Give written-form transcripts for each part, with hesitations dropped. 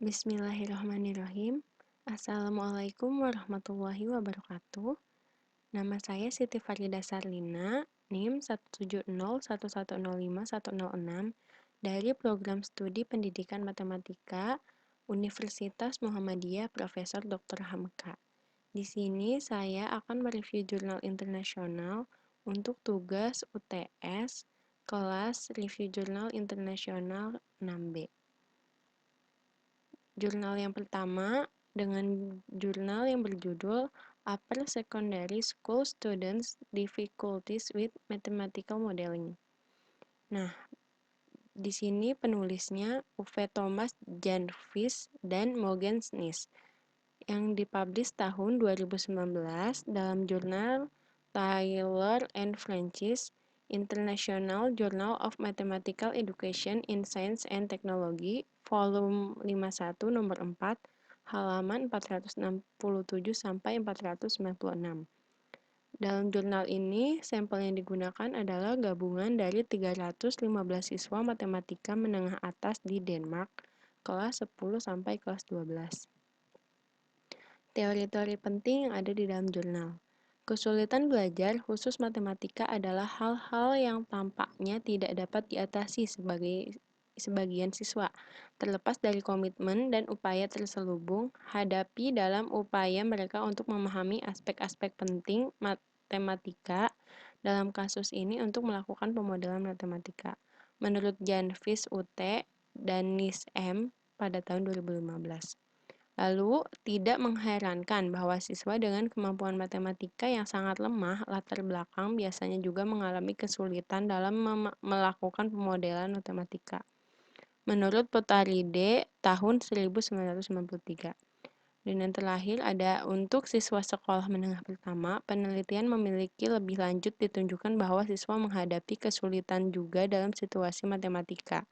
Bismillahirrahmanirrahim. Assalamualaikum warahmatullahi wabarakatuh. Nama saya Siti Farida Sarlina, NIM 17011051006 dari Program Studi Pendidikan Matematika Universitas Muhammadiyah Profesor Dr. Hamka. Di sini saya akan mereview jurnal internasional untuk tugas UTS kelas Review Jurnal Internasional 6B. Jurnal yang pertama dengan jurnal yang berjudul Upper Secondary School Students Difficulties with Mathematical Modeling. Nah, di sini penulisnya Uwe Thomas Janvis dan Mogens Snis yang dipublish tahun 2019 dalam jurnal Taylor and Francis International Journal of Mathematical Education in Science and Technology, volume 51 nomor 4, halaman 467 sampai 496. Dalam jurnal ini, sampel yang digunakan adalah gabungan dari 315 siswa matematika menengah atas di Denmark, kelas 10 sampai kelas 12. Teori-teori penting yang ada di dalam jurnal. Kesulitan belajar khusus matematika adalah hal-hal yang tampaknya tidak dapat diatasi sebagian siswa, terlepas dari komitmen dan upaya terselubung hadapi dalam upaya mereka untuk memahami aspek-aspek penting matematika dalam kasus ini untuk melakukan pemodelan matematika. Menurut Janvis UT dan Nis M pada tahun 2015. Lalu, tidak mengherankan bahwa siswa dengan kemampuan matematika yang sangat lemah latar belakang biasanya juga mengalami kesulitan dalam melakukan pemodelan matematika. Menurut Potaride tahun 1993. Dan yang terakhir ada untuk siswa sekolah menengah pertama, penelitian memiliki lebih lanjut ditunjukkan bahwa siswa menghadapi kesulitan juga dalam situasi matematika.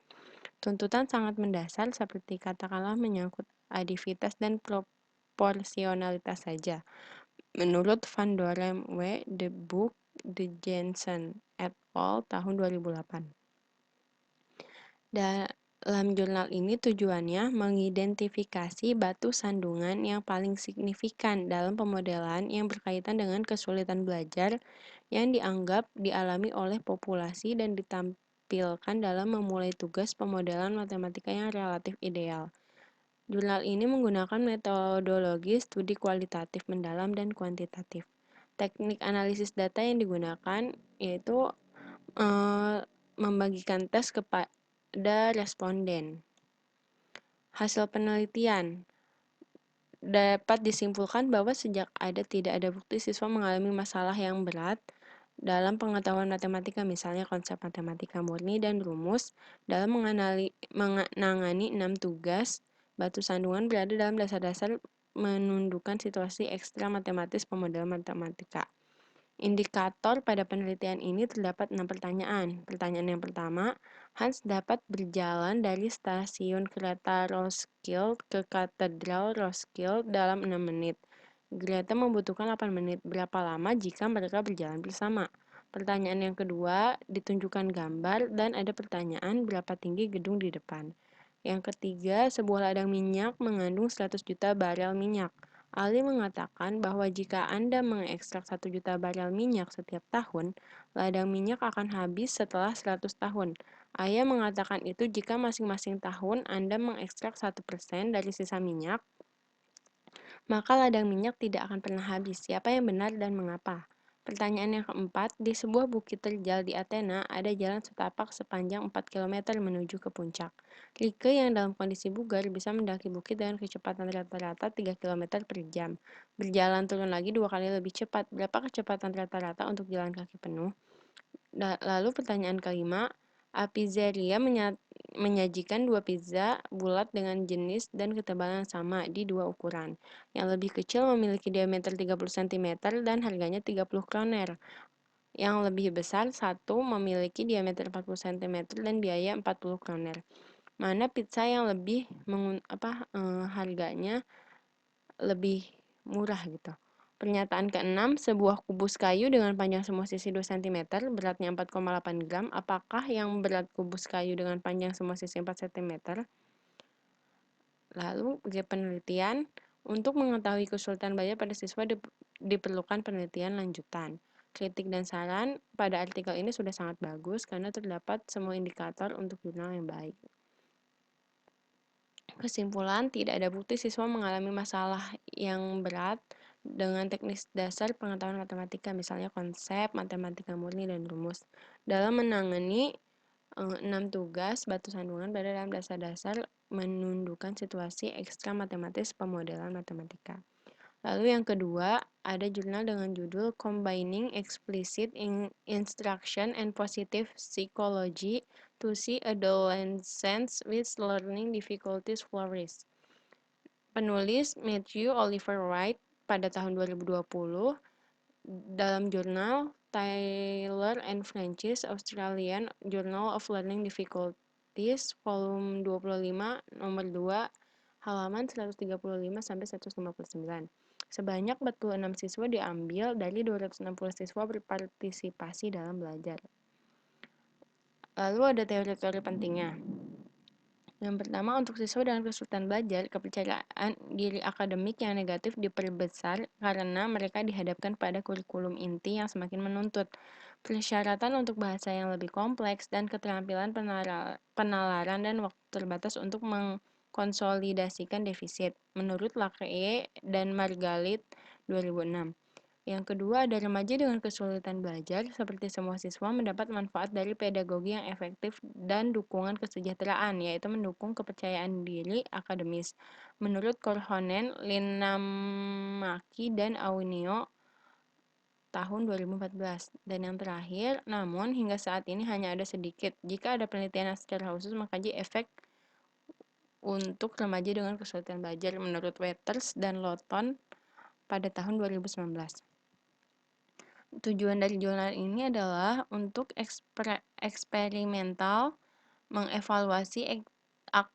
Tuntutan sangat mendasar seperti katakanlah menyangkut adivitas dan proporsionalitas saja. Menurut Van Dorem W. De Boek, De Jensen et al. Tahun 2008. Dalam jurnal ini tujuannya mengidentifikasi batu sandungan yang paling signifikan dalam pemodelan yang berkaitan dengan kesulitan belajar yang dianggap dialami oleh populasi dan ditampilkan dalam memulai tugas pemodelan matematika yang relatif ideal. Jurnal ini menggunakan metodologi studi kualitatif mendalam dan kuantitatif. Teknik analisis data yang digunakan yaitu membagikan tes kepada responden. Hasil penelitian dapat disimpulkan bahwa sejak tidak ada bukti siswa mengalami masalah yang berat dalam pengetahuan matematika, misalnya konsep matematika murni dan rumus, dalam menangani 6 tugas, batu sandungan berada dalam dasar-dasar menunjukkan situasi ekstra matematis pemodelan matematika. Indikator pada penelitian ini terdapat 6 pertanyaan. Pertanyaan yang pertama, Hans dapat berjalan dari stasiun kereta Roskilde ke Katedral Roskilde dalam 6 menit. Greta membutuhkan 8 menit. Berapa lama jika mereka berjalan bersama? Pertanyaan yang kedua, ditunjukkan gambar dan ada pertanyaan berapa tinggi gedung di depan. Yang ketiga, sebuah ladang minyak mengandung 100 juta barel minyak. Ali mengatakan bahwa jika Anda mengekstrak 1 juta barel minyak setiap tahun, ladang minyak akan habis setelah 100 tahun. Ayah mengatakan itu jika masing-masing tahun Anda mengekstrak 1% dari sisa minyak, maka ladang minyak tidak akan pernah habis. Siapa yang benar dan mengapa? Pertanyaan yang keempat, di sebuah bukit terjal di Athena, ada jalan setapak sepanjang 4 km menuju ke puncak. Rike yang dalam kondisi bugar bisa mendaki bukit dengan kecepatan rata-rata 3 km per jam. Berjalan turun lagi 2 kali lebih cepat. Berapa kecepatan rata-rata untuk jalan kaki penuh? Lalu pertanyaan kelima, Apizzeria menyajikan 2 pizza bulat dengan jenis dan ketebalan sama di 2 ukuran. Yang lebih kecil memiliki diameter 30 cm dan harganya 30 kroner. Yang lebih besar satu memiliki diameter 40 cm dan biaya 40 kroner. Mana pizza yang lebih harganya lebih murah gitu. Pernyataan keenam, sebuah kubus kayu dengan panjang semua sisi 2 cm, beratnya 4,8 gram. Apakah yang berat kubus kayu dengan panjang semua sisi 4 cm? Lalu, gap penelitian, untuk mengetahui kesulitan belajar pada siswa diperlukan penelitian lanjutan. Kritik dan saran pada artikel ini sudah sangat bagus karena terdapat semua indikator untuk jurnal yang baik. Kesimpulan, tidak ada bukti siswa mengalami masalah yang berat dengan teknis dasar pengetahuan matematika, misalnya konsep, matematika murni, dan rumus. Dalam menangani 6 tugas batu sandungan pada dalam dasar-dasar menundukkan situasi ekstra matematis pemodelan matematika. Lalu yang kedua, ada jurnal dengan judul Combining Explicit Instruction and Positive Psychology to See Adolescents with Learning Difficulties Flourish. Penulis Matthew Oliver Wright pada tahun 2020 dalam jurnal Taylor and Francis Australian Journal of Learning Difficulties volume 25 nomor 2 halaman 135 sampai 159. Sebanyak 46 siswa diambil dari 260 siswa berpartisipasi dalam belajar. Lalu ada teori-teori pentingnya. Yang pertama, untuk siswa dengan kesulitan belajar, kepercayaan diri akademik yang negatif diperbesar karena mereka dihadapkan pada kurikulum inti yang semakin menuntut. Persyaratan untuk bahasa yang lebih kompleks dan keterampilan penalaran dan waktu terbatas untuk mengkonsolidasikan defisit, menurut Lacraie dan Margalit 2006. Yang kedua, ada remaja dengan kesulitan belajar, seperti semua siswa mendapat manfaat dari pedagogi yang efektif dan dukungan kesejahteraan, yaitu mendukung kepercayaan diri akademis. Menurut Korhonen, Linnamaki, dan Aunio tahun 2014. Dan yang terakhir, namun hingga saat ini hanya ada sedikit. Jika ada penelitian secara khusus mengkaji efek untuk remaja dengan kesulitan belajar menurut Wetters dan Lawton pada tahun 2019. Tujuan dari jurnal ini adalah untuk eksperimental mengevaluasi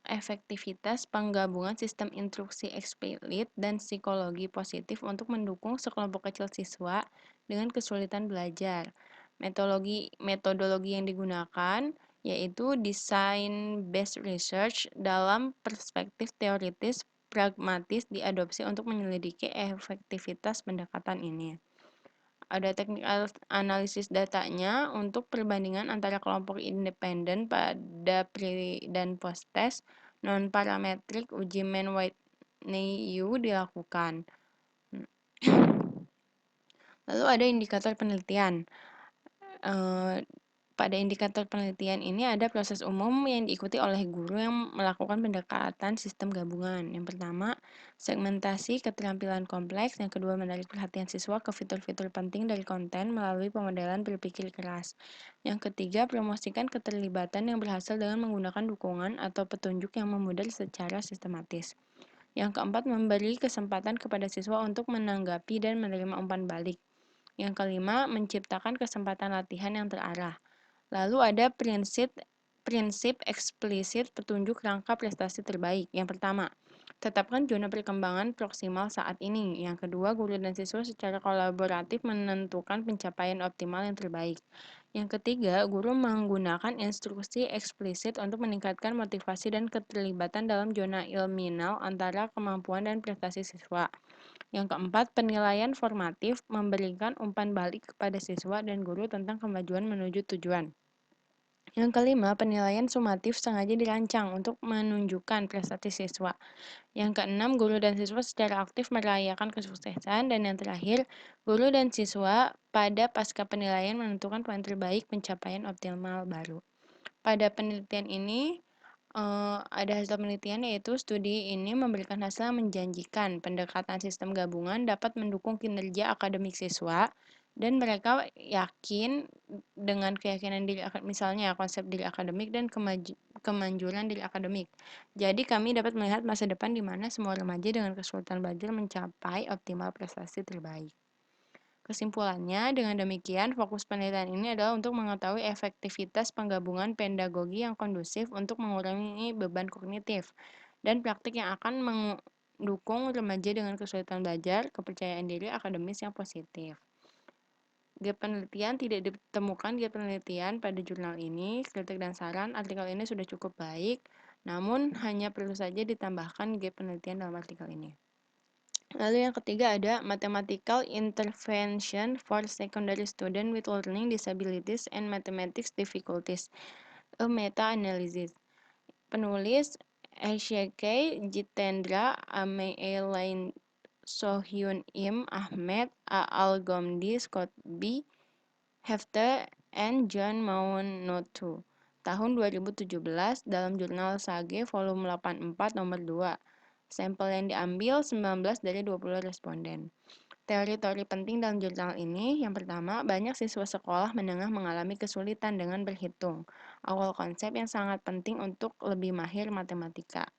efektivitas penggabungan sistem instruksi eksplisit dan psikologi positif untuk mendukung sekelompok kecil siswa dengan kesulitan belajar. Metodologi yang digunakan yaitu design based research dalam perspektif teoritis pragmatis diadopsi untuk menyelidiki efektivitas pendekatan ini. Ada teknik analisis datanya untuk perbandingan antara kelompok independen pada pre dan post test non-parametrik uji Mann-Whitney-U dilakukan. Lalu ada indikator penelitian. Pada indikator penelitian ini ada proses umum yang diikuti oleh guru yang melakukan pendekatan sistem gabungan. Yang pertama, segmentasi keterampilan kompleks. Yang kedua, menarik perhatian siswa ke fitur-fitur penting dari konten melalui pemodelan berpikir keras. Yang ketiga, promosikan keterlibatan yang berhasil dengan menggunakan dukungan atau petunjuk yang memudar secara sistematis. Yang keempat, memberi kesempatan kepada siswa untuk menanggapi dan menerima umpan balik. Yang kelima, menciptakan kesempatan latihan yang terarah. Lalu ada prinsip eksplisit petunjuk rangka prestasi terbaik. Yang pertama, tetapkan zona perkembangan proksimal saat ini. Yang kedua, guru dan siswa secara kolaboratif menentukan pencapaian optimal yang terbaik. Yang ketiga, guru menggunakan instruksi eksplisit untuk meningkatkan motivasi dan keterlibatan dalam zona ilminal antara kemampuan dan prestasi siswa. Yang keempat, penilaian formatif memberikan umpan balik kepada siswa dan guru tentang kemajuan menuju tujuan. Yang kelima, penilaian sumatif sengaja dirancang untuk menunjukkan prestasi siswa. Yang keenam, guru dan siswa secara aktif merayakan kesuksesan. Dan yang terakhir, guru dan siswa pada pasca penilaian menentukan poin terbaik pencapaian optimal baru. Pada penelitian ini, ada hasil penelitian yaitu studi ini memberikan hasil yang menjanjikan. Pendekatan sistem gabungan dapat mendukung kinerja akademik siswa dan mereka yakin dengan keyakinan diri, misalnya konsep diri akademik dan kemanjuran diri akademik. Jadi kami dapat melihat masa depan di mana semua remaja dengan kesulitan belajar mencapai optimal prestasi terbaik. Kesimpulannya, dengan demikian, fokus penelitian ini adalah untuk mengetahui efektivitas penggabungan pedagogi yang kondusif untuk mengurangi beban kognitif dan praktik yang akan mendukung remaja dengan kesulitan belajar, kepercayaan diri akademis yang positif. Gap penelitian tidak ditemukan gap penelitian pada jurnal ini. Kritik dan saran, artikel ini sudah cukup baik. Namun, hanya perlu saja ditambahkan gap penelitian dalam artikel ini. Lalu yang ketiga ada Mathematical Intervention for Secondary Student with Learning Disabilities and Mathematics Difficulties, a Meta-Analysis. Penulis Ashike Jitendra, Ame Elaine Sohyun Im, Ahmed, A. Al-Gomdi, Scott B. Hefte, and John Maunotu. Tahun 2017 dalam jurnal Sage volume 84 nomor 2. Sampel yang diambil 19 dari 20 responden. Teori-teori penting dalam jurnal ini, yang pertama, banyak siswa sekolah menengah mengalami kesulitan dengan berhitung. Awal konsep yang sangat penting untuk lebih mahir matematika.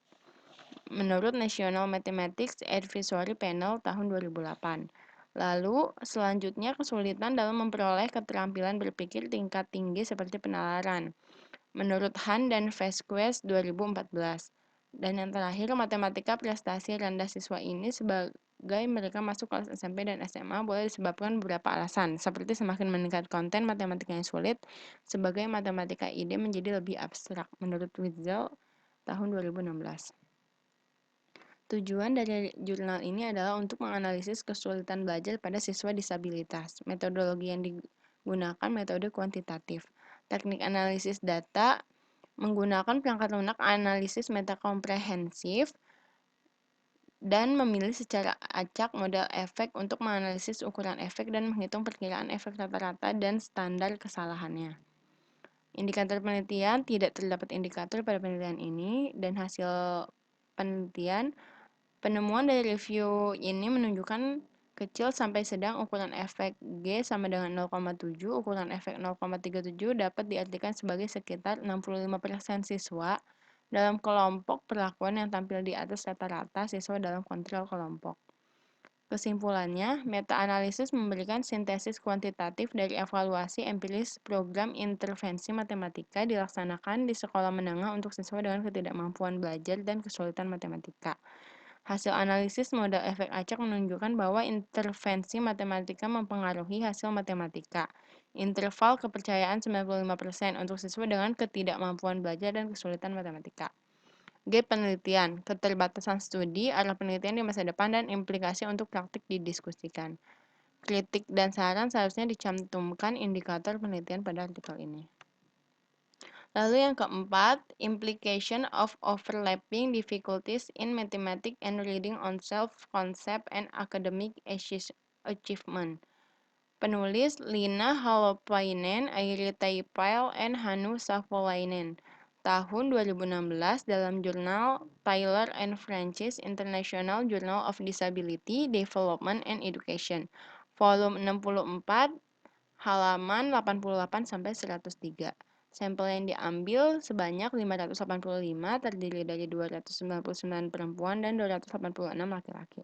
Menurut National Mathematics Advisory Panel tahun 2008. Lalu, selanjutnya kesulitan dalam memperoleh keterampilan berpikir tingkat tinggi seperti penalaran. Menurut Han dan Vasquez 2014. Dan yang terakhir, matematika prestasi rendah siswa ini sebagai mereka masuk kelas SMP dan SMA boleh disebabkan beberapa alasan, seperti semakin meningkat konten matematika yang sulit, sebagai matematika ide menjadi lebih abstrak, menurut Witzel tahun 2016. Tujuan dari jurnal ini adalah untuk menganalisis kesulitan belajar pada siswa disabilitas. Metodologi yang digunakan metode kuantitatif. Teknik analisis data menggunakan perangkat lunak analisis metakomprehensif dan memilih secara acak model efek untuk menganalisis ukuran efek dan menghitung perkiraan efek rata-rata dan standar kesalahannya. Indikator penelitian, tidak terdapat indikator pada penelitian ini, dan hasil penelitian penemuan dari review ini menunjukkan kecil sampai sedang ukuran efek G sama dengan 0,7, ukuran efek 0,37 dapat diartikan sebagai sekitar 65% siswa dalam kelompok perlakuan yang tampil di atas rata-rata siswa dalam kontrol kelompok. Kesimpulannya, meta-analisis memberikan sintesis kuantitatif dari evaluasi empiris program intervensi matematika dilaksanakan di sekolah menengah untuk siswa dengan ketidakmampuan belajar dan kesulitan matematika. Hasil analisis model efek acak menunjukkan bahwa intervensi matematika mempengaruhi hasil matematika. Interval kepercayaan 95% untuk siswa dengan ketidakmampuan belajar dan kesulitan matematika. G. Penelitian, keterbatasan studi, arah penelitian di masa depan, dan implikasi untuk praktik didiskusikan. Kritik dan saran seharusnya dicantumkan indikator penelitian pada artikel ini. Lalu yang keempat, implication of overlapping difficulties in mathematics and reading on self-concept and academic achievement. Penulis Lina Holopainen, Airi Taipail, and Hannu Savolainen. Tahun 2016 dalam jurnal Taylor and Francis International Journal of Disability, Development and Education. Volume 64, halaman 88-103. Sampel yang diambil sebanyak 585, terdiri dari 299 perempuan dan 286 laki-laki.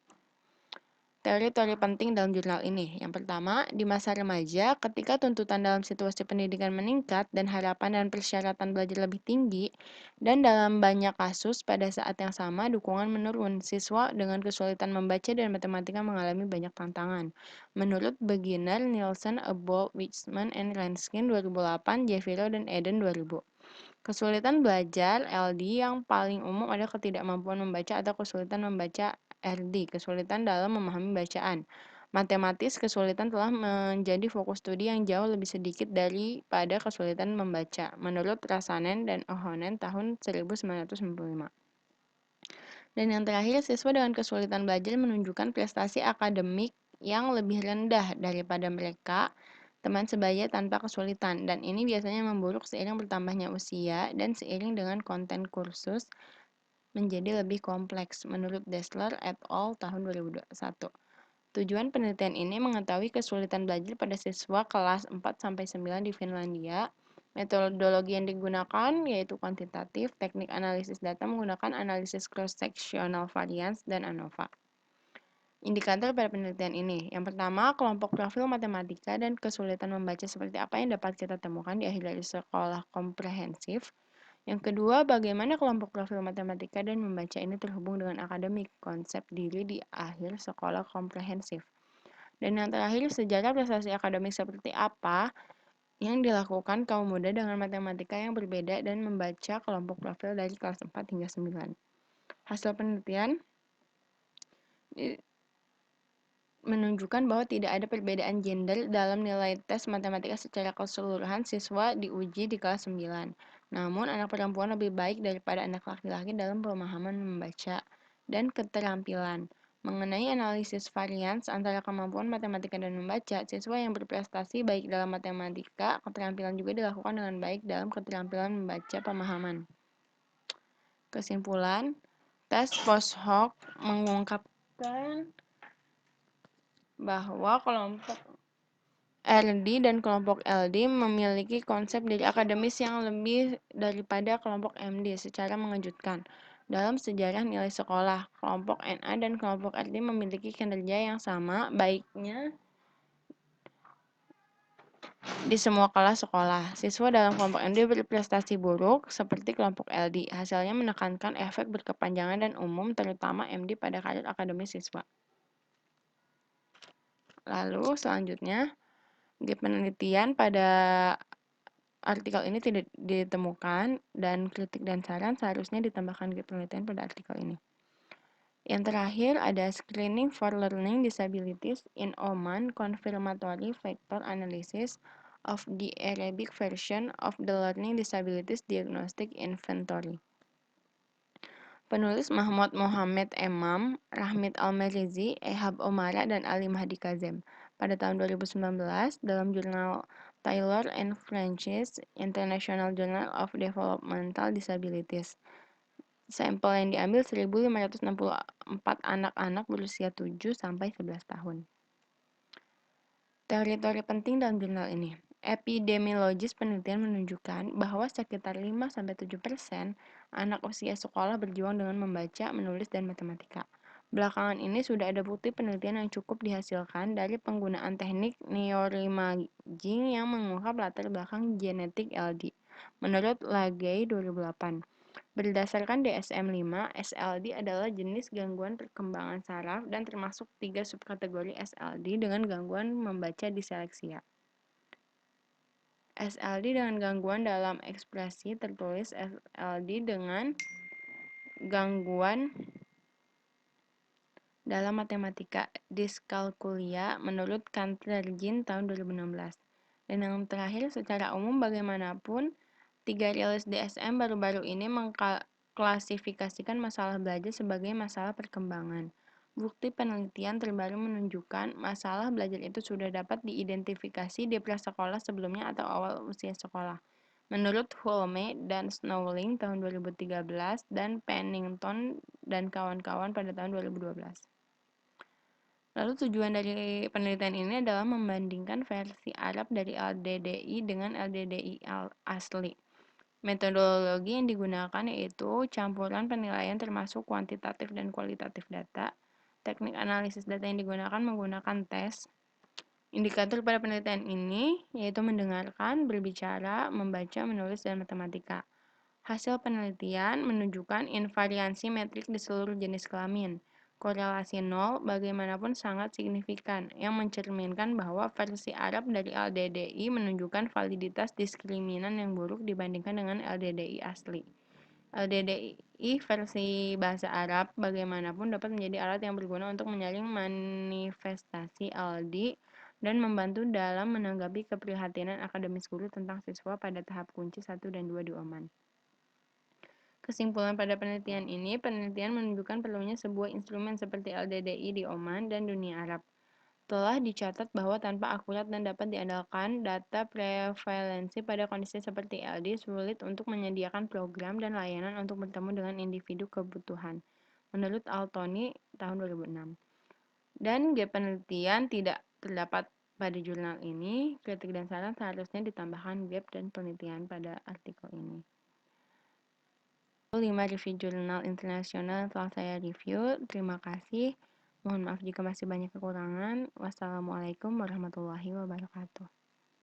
Teori-teori penting dalam jurnal ini. Yang pertama, di masa remaja, ketika tuntutan dalam situasi pendidikan meningkat dan harapan dan persyaratan belajar lebih tinggi, dan dalam banyak kasus pada saat yang sama dukungan menurun, siswa dengan kesulitan membaca dan matematika mengalami banyak tantangan. Menurut Beginner, Nielsen, Abold, Wichmann, and Renskin 2008, Jeviro, dan Eden 2000. Kesulitan belajar (LD) yang paling umum adalah ketidakmampuan membaca atau kesulitan membaca (RD), kesulitan dalam memahami bacaan. Matematis, kesulitan telah menjadi fokus studi yang jauh lebih sedikit daripada kesulitan membaca, menurut Rasanen dan Ahonen tahun 1995. Dan yang terakhir, siswa dengan kesulitan belajar menunjukkan prestasi akademik yang lebih rendah daripada mereka teman sebaya tanpa kesulitan, dan ini biasanya memburuk seiring bertambahnya usia dan seiring dengan konten kursus menjadi lebih kompleks, menurut Dessler et al. Tahun 2001. Tujuan penelitian ini mengetahui kesulitan belajar pada siswa kelas 4-9 di Finlandia. Metodologi yang digunakan yaitu kuantitatif, teknik analisis data menggunakan analisis cross-sectional variance, dan ANOVA. Indikator pada penelitian ini. Yang pertama, kelompok profil matematika dan kesulitan membaca seperti apa yang dapat kita temukan di akhir dari sekolah komprehensif. Yang kedua, bagaimana kelompok profil matematika dan membaca ini terhubung dengan akademik, konsep diri di akhir sekolah komprehensif. Dan yang terakhir, sejarah prestasi akademik seperti apa yang dilakukan kaum muda dengan matematika yang berbeda dan membaca kelompok profil dari kelas 4 hingga 9. Hasil penelitian menunjukkan bahwa tidak ada perbedaan gender dalam nilai tes matematika secara keseluruhan siswa diuji di kelas 9. Namun, anak perempuan lebih baik daripada anak laki-laki dalam pemahaman membaca dan keterampilan. Mengenai analisis varians antara kemampuan matematika dan membaca, siswa yang berprestasi baik dalam matematika, keterampilan juga dilakukan dengan baik dalam keterampilan membaca pemahaman. Kesimpulan, tes post hoc mengungkapkan bahwa kelompok RD dan kelompok LD memiliki konsep diri akademis yang lebih daripada kelompok MD secara mengejutkan. Dalam sejarah nilai sekolah, kelompok NA dan kelompok RD memiliki kinerja yang sama, baiknya di semua kelas sekolah. Siswa dalam kelompok MD berprestasi buruk, seperti kelompok LD. Hasilnya menekankan efek berkepanjangan dan umum, terutama MD pada karir akademis siswa. Lalu selanjutnya, penelitian pada artikel ini tidak ditemukan dan kritik dan saran seharusnya ditambahkan di penelitian pada artikel ini. Yang terakhir ada Screening for Learning Disabilities in Oman Confirmatory Factor Analysis of the Arabic version of the Learning Disabilities Diagnostic Inventory. Penulis Mahmud Mohamed Emam, Rahmit Almerizi, Ehab Omara, dan Ali Mahdi Kazem. Pada tahun 2019, dalam jurnal Taylor and Francis International Journal of Developmental Disabilities. Sampel yang diambil 1.564 anak-anak berusia 7 sampai 11 tahun. Teori-teori penting dalam jurnal ini. Epidemiologis penelitian menunjukkan bahwa sekitar 5-7% anak usia sekolah berjuang dengan membaca, menulis, dan matematika. Belakangan ini sudah ada bukti penelitian yang cukup dihasilkan dari penggunaan teknik neuroimaging yang mengungkap latar belakang genetik LD. Menurut Lagey 2008, berdasarkan DSM-5, SLD adalah jenis gangguan perkembangan saraf dan termasuk 3 subkategori SLD dengan gangguan membaca disleksia. SLD dengan gangguan dalam ekspresi tertulis, SLD dengan gangguan dalam matematika diskalkulia menurut Kanterjin tahun 2016. Dan yang terakhir, secara umum bagaimanapun 3 rilis DSM baru-baru ini mengklasifikasikan masalah belajar sebagai masalah perkembangan. Bukti penelitian terbaru menunjukkan masalah belajar itu sudah dapat diidentifikasi di prasekolah sebelumnya atau awal usia sekolah. Menurut Hulme dan Snowling tahun 2013 dan Pennington dan kawan-kawan pada tahun 2012. Lalu tujuan dari penelitian ini adalah membandingkan versi Arab dari LDDI dengan LDDI asli. Metodologi yang digunakan yaitu campuran penilaian termasuk kuantitatif dan kualitatif data. Teknik analisis data yang digunakan menggunakan tes. Indikator pada penelitian ini yaitu mendengarkan, berbicara, membaca, menulis, dan matematika. Hasil penelitian menunjukkan invariansi metrik di seluruh jenis kelamin. Korelasi 0 bagaimanapun sangat signifikan, yang mencerminkan bahwa versi Arab dari LDDI menunjukkan validitas diskriminan yang buruk dibandingkan dengan LDDI asli. LDDI versi bahasa Arab bagaimanapun dapat menjadi alat yang berguna untuk menyaring manifestasi LD dan membantu dalam menanggapi keprihatinan akademis guru tentang siswa pada tahap kunci 1 dan 2 di Oman. Kesimpulan pada penelitian ini, penelitian menunjukkan perlunya sebuah instrumen seperti LDDI di Oman dan dunia Arab. Telah dicatat bahwa tanpa akurat dan dapat diandalkan data prevalensi pada kondisi seperti LD sulit untuk menyediakan program dan layanan untuk bertemu dengan individu kebutuhan. Menurut Altoni tahun 2006. Dan penelitian tidak terdapat pada jurnal ini, kritik dan saran seharusnya ditambahkan gap dan penelitian pada artikel ini. 5 review jurnal internasional yang telah saya review. Terima kasih. Mohon maaf jika masih banyak kekurangan. Wassalamualaikum warahmatullahi wabarakatuh.